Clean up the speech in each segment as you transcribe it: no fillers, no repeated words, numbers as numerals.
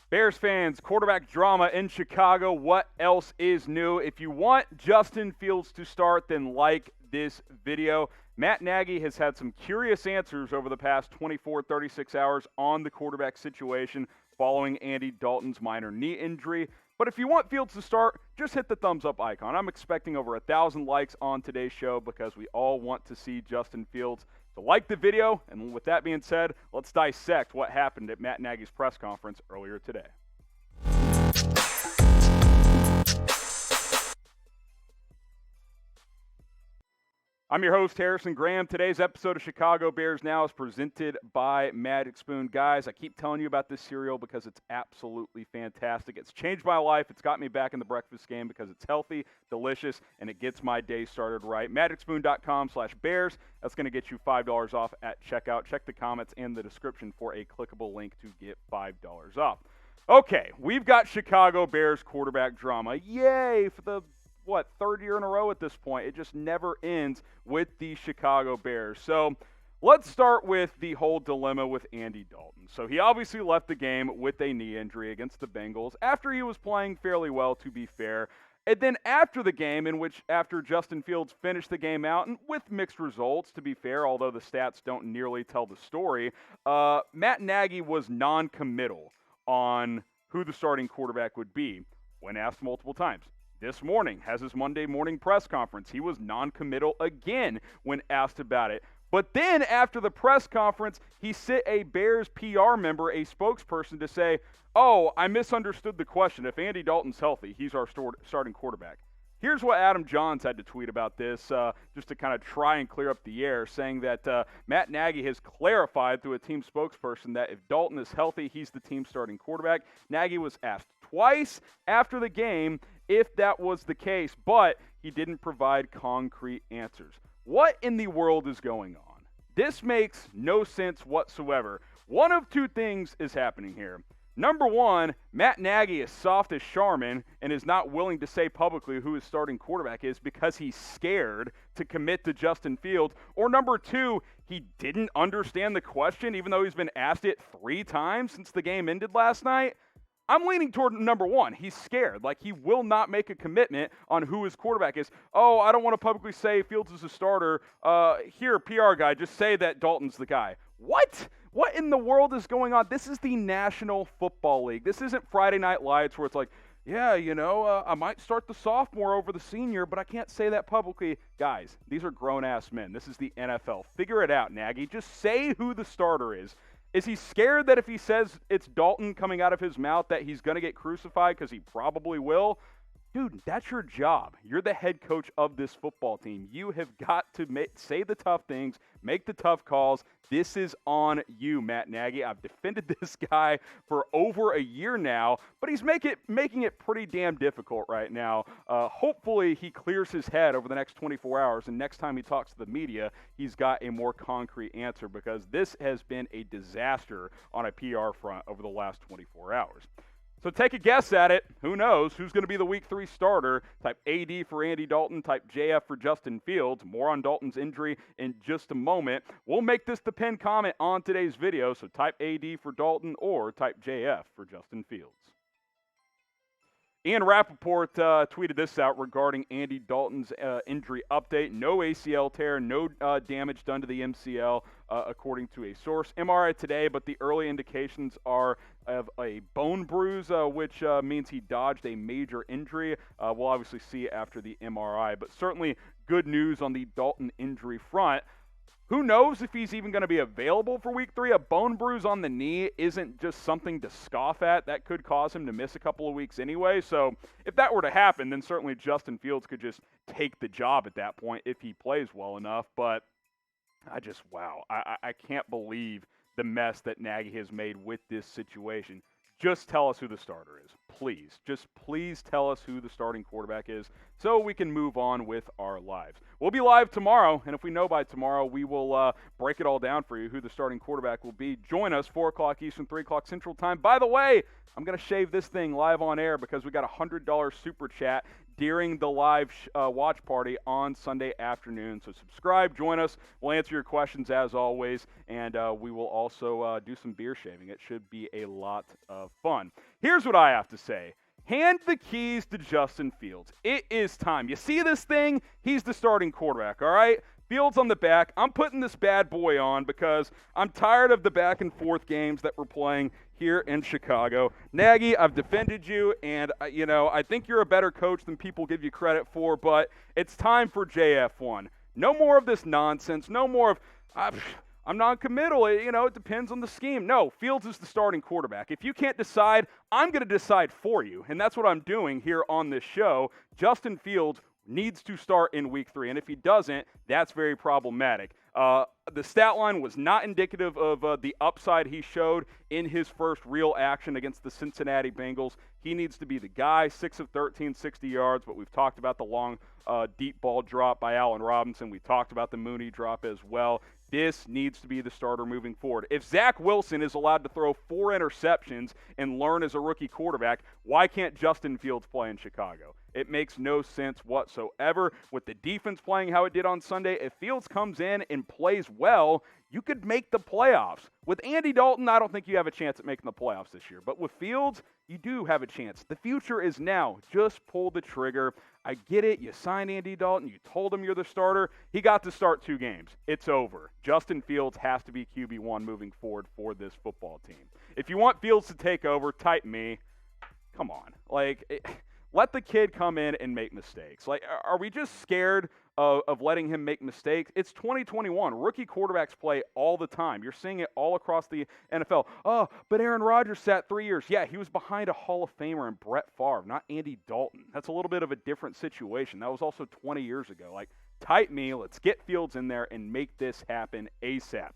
Bears fans, quarterback drama in Chicago. What else is new? If you want Justin Fields to start, then like this video. Matt Nagy has had some curious answers over the past 24, 36 hours on the quarterback situation following Andy Dalton's minor knee injury. But if you want Fields to start, just hit the thumbs up icon. I'm expecting over 1,000 likes on today's show because we all want to see Justin Fields. So like the video, and with that being said, let's dissect what happened at Matt Nagy's press conference earlier today. I'm your host, Harrison Graham. Today's episode of Chicago Bears Now is presented by Magic Spoon. Guys, I keep telling you about this cereal because it's absolutely fantastic. It's changed my life. It's got me back in the breakfast game because it's healthy, delicious, and it gets my day started right. MagicSpoon.com/Bears. That's going to get you $5 off at checkout. Check the comments and the description for a clickable link to get $5 off. Okay, we've got Chicago Bears quarterback drama. Yay for the third year in a row at this point. It just never ends with the Chicago Bears. So let's start with the whole dilemma with Andy Dalton. So he obviously left the game with a knee injury against the Bengals after he was playing fairly well, to be fair. And then after the game, after Justin Fields finished the game out, and with mixed results, to be fair, although the stats don't nearly tell the story, Matt Nagy was non-committal on who the starting quarterback would be when asked multiple times. This morning, has his Monday morning press conference. He was non-committal again when asked about it. But then after the press conference, he sent a Bears PR member, a spokesperson, to say, "Oh, I misunderstood the question. If Andy Dalton's healthy, he's our starting quarterback." Here's what Adam Johns had to tweet about this, just to kind of try and clear up the air, saying that Matt Nagy has clarified through a team spokesperson that if Dalton is healthy, he's the team starting quarterback. Nagy was asked twice after the game if that was the case, but he didn't provide concrete answers. What in the world is going on? This makes no sense whatsoever. One of two things is happening here. Number one, Matt Nagy is soft as Charmin and is not willing to say publicly who his starting quarterback is because he's scared to commit to Justin Fields. Or number two, he didn't understand the question even though he's been asked it 3 times since the game ended last night. I'm leaning toward number one. He's scared. Like, he will not make a commitment on who his quarterback is. Oh, I don't want to publicly say Fields is a starter. Here, PR guy, just say that Dalton's the guy. What? What in the world is going on? This is the National Football League. This isn't Friday Night Lights where it's like, yeah, I might start the sophomore over the senior, but I can't say that publicly. Guys, these are grown-ass men. This is the NFL. Figure it out, Nagy. Just say who the starter is. Is he scared that if he says it's Dalton coming out of his mouth that he's going to get crucified, because he probably will? Dude, that's your job. You're the head coach of this football team. You have got to say the tough things, make the tough calls. This is on you, Matt Nagy. I've defended this guy for over a year now, but he's making it pretty damn difficult right now. Hopefully he clears his head over the next 24 hours, and next time he talks to the media, he's got a more concrete answer, because this has been a disaster on a PR front over the last 24 hours. So take a guess at it. Who knows? Who's going to be the Week 3 starter? Type AD for Andy Dalton. Type JF for Justin Fields. More on Dalton's injury in just a moment. We'll make this the pinned comment on today's video, so type AD for Dalton or type JF for Justin Fields. Ian Rapoport tweeted this out regarding Andy Dalton's injury update. No ACL tear, no damage done to the MCL, according to a source. MRI today, but the early indications are of a bone bruise, which means he dodged a major injury. We'll obviously see after the MRI, but certainly good news on the Dalton injury front. Who knows if he's even going to be available for Week 3? A bone bruise on the knee isn't just something to scoff at. That could cause him to miss a couple of weeks anyway. So if that were to happen, then certainly Justin Fields could just take the job at that point if he plays well enough. But I can't believe the mess that Nagy has made with this situation. Just tell us who the starter is. please, just please tell us who the starting quarterback is so we can move on with our lives. We'll be live tomorrow, and if we know by tomorrow, we will break it all down for you, who the starting quarterback will be. Join us, 4 o'clock Eastern, 3 o'clock Central Time. By the way, I'm going to shave this thing live on air because we got a $100 super chat during the live watch party on Sunday afternoon. So subscribe, join us. We'll answer your questions as always, and we will also do some beer shaving. It should be a lot of fun. Here's what I have to say. Hand the keys to Justin Fields. It is time. You see this thing? He's the starting quarterback, all right? Fields on the back. I'm putting this bad boy on because I'm tired of the back and forth games that we're playing here in Chicago. Nagy, I've defended you, and I think you're a better coach than people give you credit for, but it's time for JF1. No more of this nonsense. No more of, I'm non-committal. It depends on the scheme. No, Fields is the starting quarterback. If you can't decide, I'm going to decide for you, and that's what I'm doing here on this show. Justin Fields needs to start in week 3, and if he doesn't, that's very problematic. The stat line was not indicative of the upside he showed in his first real action against the Cincinnati Bengals. He needs to be the guy, 6 of 13, 60 yards, but we've talked about the long, deep ball drop by Allen Robinson. We talked about the Mooney drop as well. This needs to be the starter moving forward. If Zach Wilson is allowed to throw 4 interceptions and learn as a rookie quarterback, why can't Justin Fields play in Chicago? It makes no sense whatsoever. With the defense playing how it did on Sunday, if Fields comes in and plays well, you could make the playoffs. With Andy Dalton, I don't think you have a chance at making the playoffs this year. But with Fields, you do have a chance. The future is now. Just pull the trigger. I get it. You signed Andy Dalton. You told him you're the starter. He got to start 2 games. It's over. Justin Fields has to be QB1 moving forward for this football team. If you want Fields to take over, type me. Come on. Let the kid come in and make mistakes. Are we just scared of letting him make mistakes? It's 2021. Rookie quarterbacks play all the time. You're seeing it all across the NFL. Oh, but Aaron Rodgers sat 3 years. Yeah, he was behind a Hall of Famer in Brett Favre, not Andy Dalton. That's a little bit of a different situation. That was also 20 years ago. Type me. Let's get Fields in there and make this happen ASAP.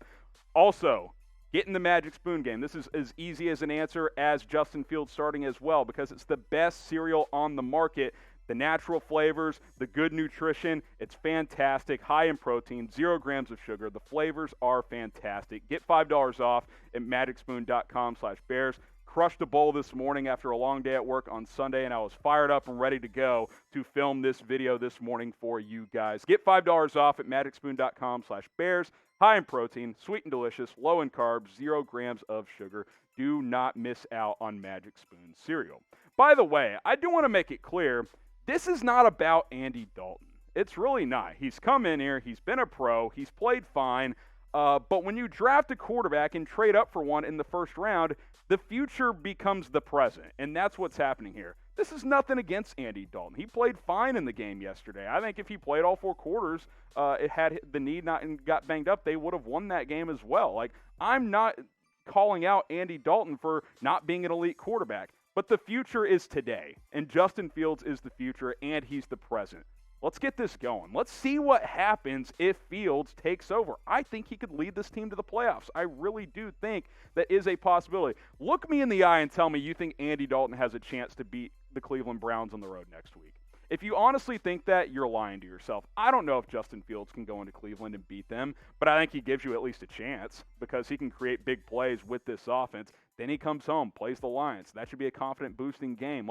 Also, get in the Magic Spoon game. This is as easy as an answer as Justin Fields starting as well because it's the best cereal on the market. The natural flavors, the good nutrition, it's fantastic. High in protein, 0 grams of sugar. The flavors are fantastic. Get $5 off at magicspoon.com/bears. Crushed a bowl this morning after a long day at work on Sunday, and I was fired up and ready to go to film this video this morning for you guys. Get $5 off at magicspoon.com/bears. High in protein, sweet and delicious, low in carbs, 0 grams of sugar. Do not miss out on Magic Spoon cereal. By the way, I do want to make it clear, this is not about Andy Dalton. It's really not. He's come in here, he's been a pro, he's played fine, but when you draft a quarterback and trade up for one in the first round, the future becomes the present, and that's what's happening here. This is nothing against Andy Dalton. He played fine in the game yesterday. I think if he played all 4 quarters, it had the need not and got banged up, they would have won that game as well. I'm not calling out Andy Dalton for not being an elite quarterback, but the future is today, and Justin Fields is the future, and he's the present. Let's get this going. Let's see what happens if Fields takes over. I think he could lead this team to the playoffs. I really do think that is a possibility. Look me in the eye and tell me you think Andy Dalton has a chance to beat the Cleveland Browns on the road next week. If you honestly think that, you're lying to yourself. I don't know if Justin Fields can go into Cleveland and beat them, but I think he gives you at least a chance because he can create big plays with this offense. Then he comes home, plays the Lions. That should be a confident boosting game.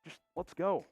Just let's go.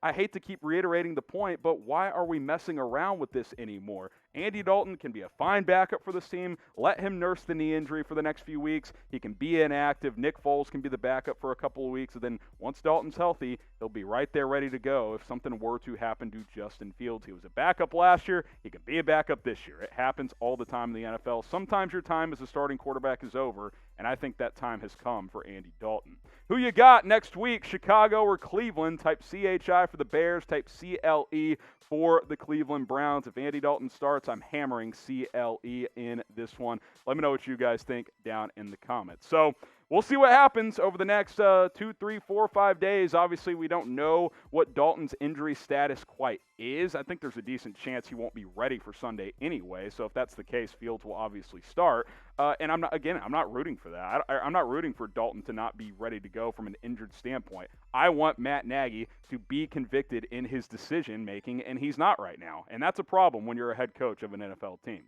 I hate to keep reiterating the point, but why are we messing around with this anymore? Andy Dalton can be a fine backup for this team. Let him nurse the knee injury for the next few weeks. He can be inactive. Nick Foles can be the backup for a couple of weeks. And then once Dalton's healthy, he'll be right there ready to go if something were to happen to Justin Fields. He was a backup last year. He can be a backup this year. It happens all the time in the NFL. Sometimes your time as a starting quarterback is over, and I think that time has come for Andy Dalton. Who you got next week, Chicago or Cleveland? Type CHI for the Bears. Type CLE for the Cleveland Browns. If Andy Dalton starts, I'm hammering CLE in this one. Let me know what you guys think down in the comments. So we'll see what happens over the next 2, 3, 4, 5 days. Obviously, we don't know what Dalton's injury status quite is. I think there's a decent chance he won't be ready for Sunday anyway. So if that's the case, Fields will obviously start. And I'm not rooting for that. I'm not rooting for Dalton to not be ready to go from an injured standpoint. I want Matt Nagy to be convicted in his decision making, and he's not right now. And that's a problem when you're a head coach of an NFL team.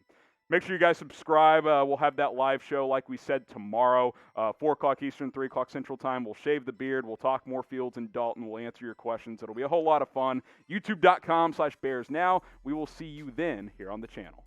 Make sure you guys subscribe. We'll have that live show, like we said, tomorrow, 4 o'clock Eastern, 3 o'clock Central Time. We'll shave the beard. We'll talk more Fields and Dalton. We'll answer your questions. It'll be a whole lot of fun. YouTube.com/BearsNow. We will see you then here on the channel.